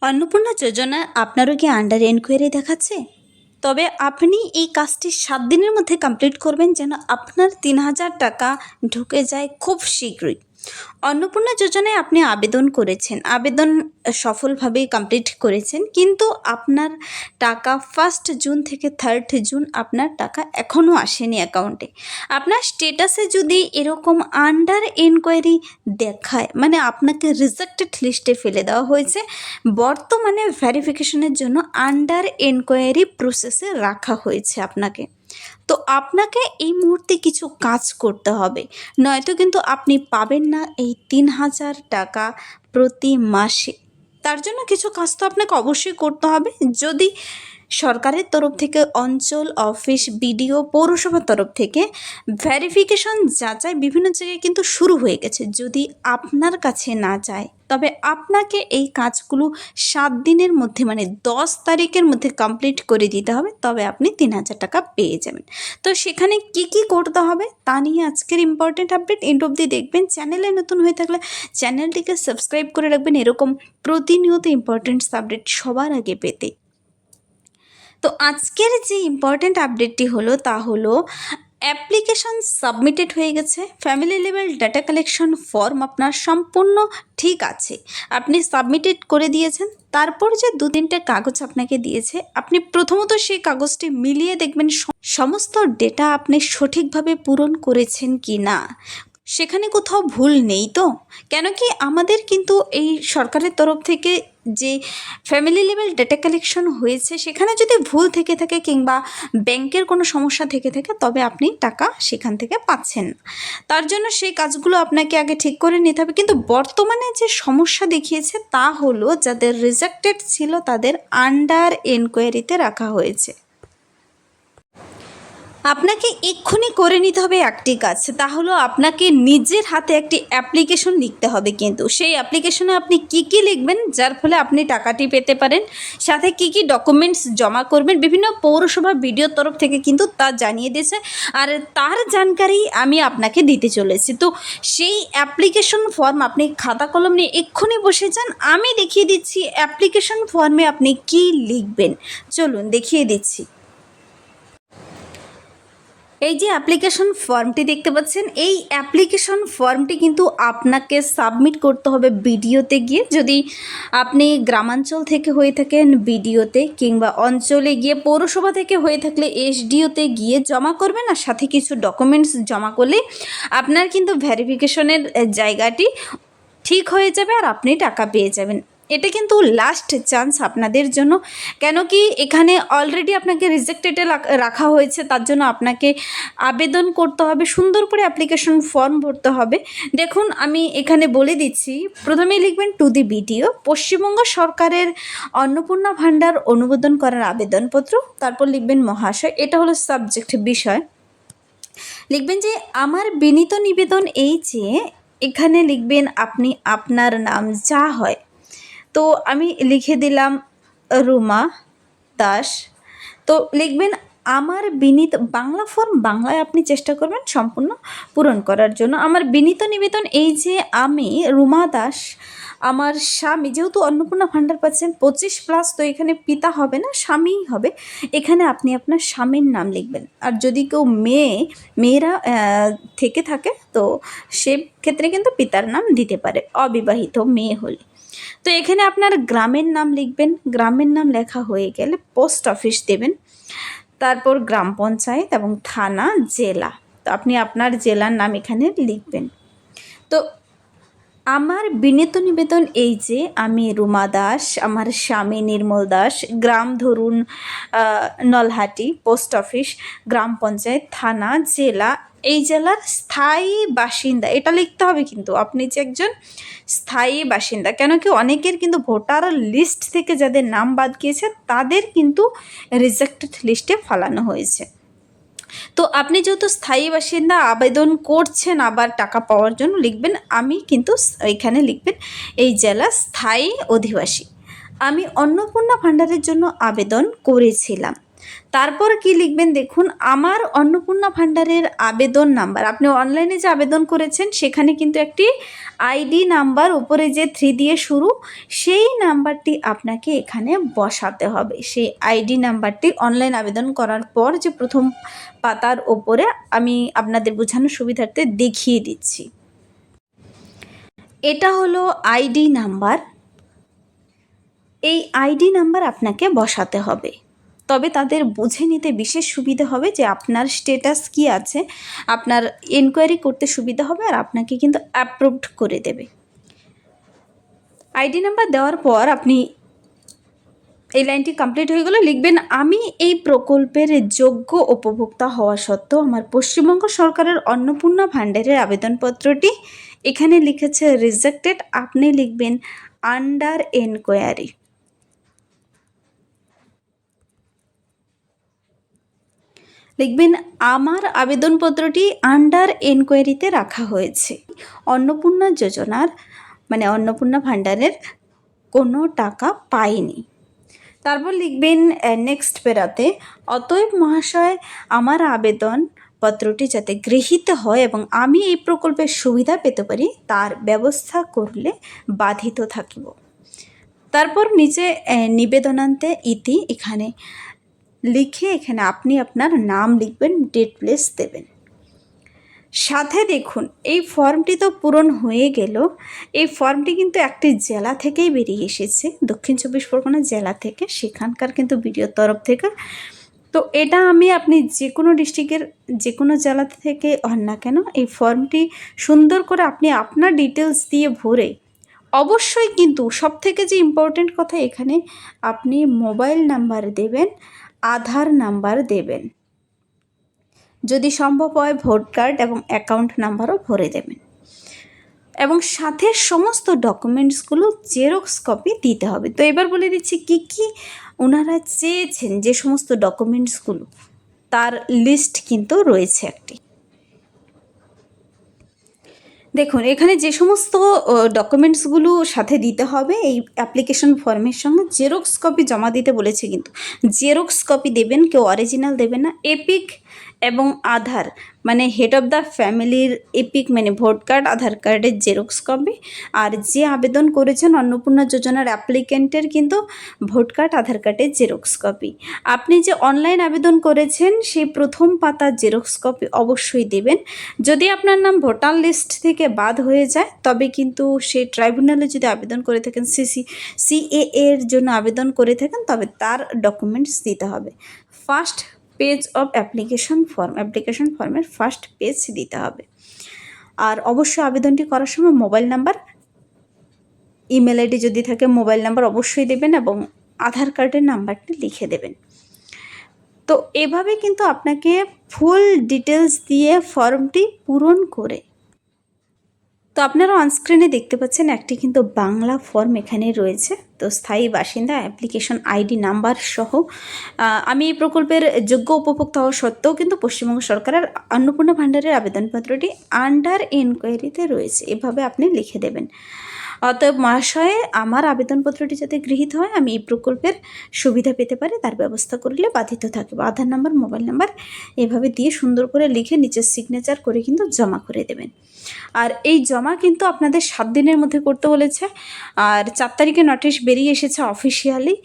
অন্নপূর্ণা যোজনা আপনারও কি under enquiry দেখাচ্ছে? তবে আপনি এই কাজটি 7 দিনের মধ্যে কমপ্লিট করবেন যেন আপনার 3,000 টাকা ঢুকে যায় খুব শীঘ্রই। অন্নপূর্ণা যোজনায় আপনি আবেদন করেছেন, আবেদন সফলভাবেই কমপ্লিট করেছেন, কিন্তু আপনার টাকা 1 জুন থেকে 3 জুন আপনার টাকা এখনও আসেনি অ্যাকাউন্টে। আপনার স্টেটাসে যদি এরকম আন্ডার এনকোয়ারি দেখায়, মানে আপনাকে রিজেক্টেড লিস্টে ফেলে দেওয়া হয়েছে, বর্তমানে ভেরিফিকেশনের জন্য আন্ডার এনকোয়ারি প্রসেসে রাখা হয়েছে আপনাকে। তো আপনাকে এই মুহূর্তে কিছু কাজ করতে হবে, নয়তো কিন্তু আপনি পাবেন না এই 3,000 টাকা প্রতি মাসে। তার জন্য কিছু কাজ তো আপনাকে অবশ্যই করতে হবে। যদি সরকারের তরফ থেকে, অঞ্চল অফিস, বিডিও, পৌরসভার তরফ থেকে ভেরিফিকেশন যাচাই বিভিন্ন জায়গায় কিন্তু শুরু হয়ে গেছে, যদি আপনার কাছে না যায় তবে আপনাকে এই কাজগুলো 7 দিনের মধ্যে, মানে 10 তারিখের মধ্যে কমপ্লিট করে দিতে হবে, তবে আপনি 3,000 টাকা পেয়ে যাবেন। তো সেখানে কি কি করতে হবে তা নিয়ে আজকের ইম্পর্টেন্ট আপডেট, এন্ড অবধি দেখবেন। চ্যানেলে নতুন হয়ে থাকলে চ্যানেলটিকে সাবস্ক্রাইব করে রাখবেন এরকম প্রতিনিয়ত ইম্পর্টেন্ট আপডেট সবার আগে পেতে। তো আজকের যে ইম্পর্ট্যান্ট আপডেটটি হলো তা হলো অ্যাপ্লিকেশন সাবমিটেড হয়ে গেছে। Family level data collection form আপনার সম্পূর্ণ ঠিক আছে, আপনি সাবমিটেড করে দিয়েছেন। তারপর যে 2-3টে কাগজ আপনাকে দিয়েছে, আপনি প্রথমত সেই কাগজটি মিলিয়ে দেখবেন সমস্ত ডেটা আপনি সঠিকভাবে পূরণ করেছেন কি না, সেখানে কোথাও ভুল নেই তো। কেন কি আমাদের কিন্তু এই সরকারের তরফ থেকে যে ফ্যামিলি লেভেল ডেটা কালেকশন হয়েছে, সেখানে যদি ভুল থেকে থাকে কিংবা ব্যাংকের কোনো সমস্যা থেকে থাকে, তবে আপনি টাকা সেখান থেকে পাচ্ছেন না। তার জন্য সেই কাজগুলো আপনাকে আগে ঠিক করে নিতে হবে। কিন্তু বর্তমানে যে সমস্যা দেখিয়েছে তা হলো, যাদের রিজেক্টেড ছিল তাদের আন্ডার এনকোয়ারিতে রাখা হয়েছে। আপনাকে এক্ষুনি করে নিতে হবে একটি কাজ, তা হলো আপনাকে নিজের হাতে একটি অ্যাপ্লিকেশন লিখতে হবে। কিন্তু সেই অ্যাপ্লিকেশনে আপনি কি কি লিখবেন যার ফলে আপনি টাকাটি পেতে পারেন, সাথে কি কি ডকুমেন্টস জমা করবেন, বিভিন্ন পৌরসভা বিডিওর তরফ থেকে কিন্তু তা জানিয়ে দিয়েছে, আর তার জানকারি আমি আপনাকে দিতে চলেছি। তো সেই অ্যাপ্লিকেশন ফর্ম আপনি খাতা কলম নিয়ে এক্ষুনি বসে যান, আমি দেখিয়ে দিচ্ছি অ্যাপ্লিকেশন ফর্মে আপনি কি লিখবেন। চলুন দেখিয়ে দিচ্ছি। এই যে অ্যাপ্লিকেশন ফর্মটি দেখতে পাচ্ছেন, এই অ্যাপ্লিকেশন ফর্মটি কিন্তু আপনাকে সাবমিট করতে হবে বিডিওতে গিয়ে। যদি আপনি গ্রামাঞ্চল থেকে হয়ে থাকেন বিডিওতে, কিংবা অঞ্চলে গিয়ে, পৌরসভা থেকে হয়ে থাকলে এসডিওতে গিয়ে জমা করবেন, আর সাথে কিছু ডকুমেন্টস জমা করলে আপনার কিন্তু ভেরিফিকেশনের জায়গাটি ঠিক হয়ে যাবে আর আপনি টাকা পেয়ে যাবেন। এটা কিন্তু লাস্ট চান্স আপনাদের জন্য। কেন কি এখানে অলরেডি আপনাকে রিজেক্টেডে রাখা হয়েছে, তার জন্য আপনাকে আবেদন করতে হবে, সুন্দর করে অ্যাপ্লিকেশন ফর্ম ভরতে হবে। দেখুন আমি এখানে বলে দিচ্ছি, প্রথমেই লিখবেন টু দি বিডিও, পশ্চিমবঙ্গ সরকারের অন্নপূর্ণা ভাণ্ডার অনুমোদন করার আবেদনপত্র। তারপর লিখবেন মহাশয়, এটা হলো সাবজেক্ট বিষয়। লিখবেন যে আমার বিনীত নিবেদন এই যে, এখানে লিখবেন আপনি আপনার নাম যা হয়। তো আমি লিখে দিলাম রুমা দাস। তো লিখবেন আমার বিনীত, বাংলা ফর্ম বাংলায় আপনি চেষ্টা করবেন সম্পূর্ণ পূরণ করার জন্য। আমার বিনীত নিবেদন এই যে, আমি রুমা দাস, আমার স্বামী, যেহেতু অন্নপূর্ণা ভাণ্ডার পাচ্ছেন 25+, তো এখানে পিতা হবে না, স্বামীই হবে। এখানে আপনি আপনার স্বামীর নাম লিখবেন। আর যদি কেউ মেয়েরা থেকে থাকে, তো সে ক্ষেত্রে কিন্তু পিতার নাম দিতে পারে, অবিবাহিত মেয়ে হলে। তো এখানে আপনার গ্রামের নাম লিখবেন। গ্রামের নাম লেখা হয়ে গেলে পোস্ট অফিস দেবেন, তারপর গ্রাম পঞ্চায়েত এবং থানা, জেলা। তো আপনি আপনার জেলার নাম এখানে লিখবেন। তো আমার বিনীত নিবেদন এই যে, আমি রুমা দাস, আমার স্বামী নির্মল দাস, গ্রাম ধরুন নলহাটি, পোস্ট অফিস, গ্রাম পঞ্চায়েত, থানা, জেলা, এই জেলার স্থায়ী বাসিন্দা, এটা লিখতে হবে। কিন্তু আপনি যে একজন স্থায়ী বাসিন্দা, কেন কি অনেকের কিন্তু ভোটার লিস্ট থেকে যাদের নাম বাদ গিয়েছে তাদের কিন্তু রিজেক্টেড লিস্টে ফেলানো হয়েছে। তো আপনি যেহেতু স্থায়ী বাসিন্দা, আবেদন করছেন আবার টাকা পাওয়ার জন্য, লিখবেন আমি কিন্তু, এখানে লিখবেন এই জেলা স্থায়ী অধিবাসী। আমি অন্নপূর্ণা ভাণ্ডারের জন্য আবেদন করেছিলাম। তারপর কি লিখবেন দেখুন, আমার অন্নপূর্ণা ভাণ্ডারের আবেদন নাম্বার। আপনি অনলাইনে যে আবেদন করেছেন সেখানে কিন্তু একটি আইডি নাম্বার উপরে যে 3 দিয়ে শুরু, সেই নাম্বারটি আপনাকে এখানে বসাতে হবে। সেই আইডি নাম্বারটি অনলাইন আবেদন করার পর যে প্রথম পাতার ওপরে আমি আপনাদের বোঝানোর সুবিধার্থে দেখিয়ে দিচ্ছি। এটা হলো আইডি নাম্বার। এই আইডি নাম্বার আপনাকে বসাতে হবে, তবে তাদের বুঝে নিতে বিশেষ সুবিধা হবে যে আপনার স্ট্যাটাস কি আছে, আপনার এনকোয়ারি করতে সুবিধা হবে, আর আপনাকে কিন্তু অ্যাপ্রুভড করে দেবে। আইডি নাম্বার দেওয়ার পর আপনি এই লাইনটি কমপ্লিট হয়ে গেলে লিখবেন, আমি এই প্রকল্পের যোগ্য উপভোক্তা হওয়া সত্ত্বেও আমার পশ্চিমবঙ্গ সরকারের অন্নপূর্ণা ভাণ্ডারের আবেদনপত্রটি, এখানে লিখেছে রিজেক্টেড, আপনি লিখবেন আন্ডার এনকোয়ারি। লিখবেন আমার আবেদনপত্রটি আন্ডার এনকোয়ারিতে রাখা হয়েছে, অন্নপূর্ণা যোজনার মানে অন্নপূর্ণা ভাণ্ডারের কোনো টাকা পাইনি। তারপর লিখবেন নেক্সট পেরাতে, অতএব মহাশয় আমার আবেদনপত্রটি যাতে গৃহীত হয় এবং আমি এই প্রকল্পের সুবিধা পেতে পারি তার ব্যবস্থা করলে বাধিত থাকিব। তারপর নিচে নিবেদনান্তে ইতি এখানে লিখে এখানে আপনি আপনার নাম লিখবেন, ডেট প্লেস দেবেন। সাথে দেখুন এই ফর্মটি তো পূরণ হয়ে গেল, এই ফর্মটি কিন্তু একটি জেলা থেকেই বেরিয়ে এসেছে, দক্ষিণ চব্বিশ পরগনা জেলা থেকে, সেখানকার কিন্তু ভিডিওর তরফ থেকে। তো এটা আপনি যে কোনো ডিস্ট্রিক্টের যে কোনো জেলা থেকে হন না কেন, এই ফর্মটি সুন্দর করে আপনি আপনার ডিটেলস দিয়ে ভরে, অবশ্যই কিন্তু সবথেকে যে ইম্পর্টেন্ট কথা এখানে আপনি মোবাইল নাম্বার দেবেন, আধার নাম্বার দেবেন, যদি সম্ভব হয় ভোট কার্ড এবং অ্যাকাউন্ট নাম্বারও ভরে দেবেন, এবং সাথে সমস্ত ডকুমেন্টসগুলো জেরক্স কপি দিতে হবে। তো এবার বলে দিচ্ছি কী কী ওনারা চেয়েছেন, যে সমস্ত ডকুমেন্টসগুলো, তার লিস্ট কিন্তু রয়েছে একটি। দেখুন এখানে যে সমস্ত ডকুমেন্টসগুলো সাথে দিতে হবে এই অ্যাপ্লিকেশন ফর্মের সঙ্গে, জেরক্স কপি জমা দিতে বলেছে, কিন্তু জেরক্স কপি দেবেন, কেউ অরিজিনাল দেবেন না। এপিক এবং আধার মানে হেড অফ দ্য ফ্যামিলির এপিক মানে ভোট কার্ড, আধার কার্ডের জেরক্স কপি, আর যে আবেদন করেছেন অন্নপূর্ণা যোজনার অ্যাপ্লিকেন্টের কিন্তু ভোট কার্ড, আধার কার্ডের জেরক্স কপি। আপনি যে অনলাইন আবেদন করেছেন সেই প্রথম পাতার জেরক্স কপি অবশ্যই দেবেন। যদি আপনার নাম ভোটার লিস্ট থেকে বাদ হয়ে যায় তবে কিন্তু সেই ট্রাইব্যুনালে যদি আবেদন করে থাকেন, সিএএ এর জন্য আবেদন করে থাকেন, তবে তার ডকুমেন্টস দিতে হবে। ফার্স্ট পেজ অফ অ্যাপ্লিকেশন ফর্মের ফার্স্ট পেজ দিতে হবে। আর অবশ্যই আবেদনটি করার সময় মোবাইল নাম্বার, ইমেল আইডি যদি থাকে মোবাইল নাম্বার অবশ্যই দেবেন, এবং আধার কার্ডের নাম্বারটি লিখে দেবেন। তো এভাবে কিন্তু আপনাকে ফুল ডিটেলস দিয়ে ফর্মটি পূরণ করে, তো আপনারা অনস্ক্রিনে দেখতে পাচ্ছেন একটি কিন্তু বাংলা ফর্ম এখানে রয়েছে। তো স্থায়ী বাসিন্দা অ্যাপ্লিকেশন আইডি নাম্বার সহ আমি এই প্রকল্পের যোগ্য উপভোক্তা হওয়া সত্ত্বেও কিন্তু পশ্চিমবঙ্গ সরকারের অন্নপূর্ণা ভাণ্ডারের আবেদনপত্রটি আন্ডার এনকোয়ারিতে রয়েছে, এভাবে আপনি লিখে দেবেন। অতএব মহাশয়ে আমার আবেদনপত্রটি যাতে গৃহীত হয়, আমি এই প্রকল্পের সুবিধা পেতে পারি তার ব্যবস্থা করলে বাধিত থাকবে। আধার নাম্বার, মোবাইল নাম্বার এভাবে দিয়ে সুন্দর করে লিখে নিচে সিগনেচার করে কিন্তু জমা করে দেবেন। আর এই জমা কিন্তু আপনাদের 7 দিনের মধ্যে করতে বলেছে, আর 4 তারিখে নোটিশ বেরিয়ে এসেছে অফিসিয়ালি।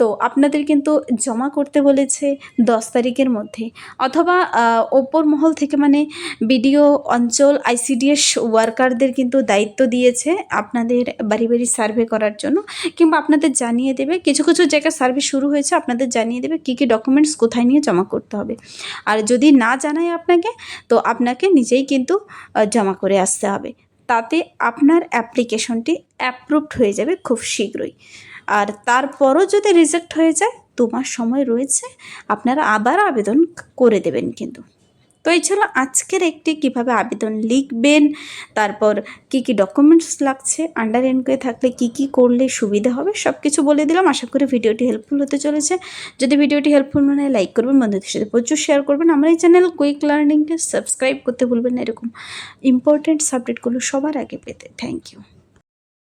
তো আপনাদের কিন্তু জমা করতে বলেছে 10 তারিখের মধ্যে, অথবা ওপর মহল থেকে মানে বিডিও অঞ্চল আইসিডিএস ওয়ার্কারদের কিন্তু দায়িত্ব দিয়েছে আপনাদের বাড়ি বাড়ি সার্ভে করার জন্য, কিংবা আপনাদের জানিয়ে দেবে, কিছু কিছু জায়গায় সার্ভে শুরু হয়েছে, আপনাদের জানিয়ে দেবে কী কী ডকুমেন্টস কোথায় নিয়ে জমা করতে হবে। আর যদি না জানায় আপনাকে, তো আপনাকে নিজেই কিন্তু জমা করে আসতে হবে, তাতে আপনার অ্যাপ্লিকেশনটি অ্যাপ্রুভড হয়ে যাবে খুব শীঘ্রই। আর তারপরও যদি রিজেক্ট হয়ে যায় 2 মাস সময় রয়েছে, আপনারা আবার আবেদন করে দেবেন কিন্তু। তো এই ছিল আজকের একটি কিভাবে আবেদন লিখবেন, তারপর কি কি ডকুমেন্টস লাগছে, আন্ডার এনকোয়ারি থাকলে কি কি করলে সুবিধা হবে, সব কিছু বলে দিলাম। আশা করি ভিডিওটি হেল্পফুল হতে চলেছে। যদি ভিডিওটি হেল্পফুল মনে হয় লাইক করবেন, বন্ধুদের সাথে প্রচুর শেয়ার করবেন। আমার এই চ্যানেল কুইক লার্নিংকে সাবস্ক্রাইব করতে ভুলবেন না, এরকম ইম্পর্টেন্ট সাবজেক্টগুলো সবার আগে পেতে। Thank you.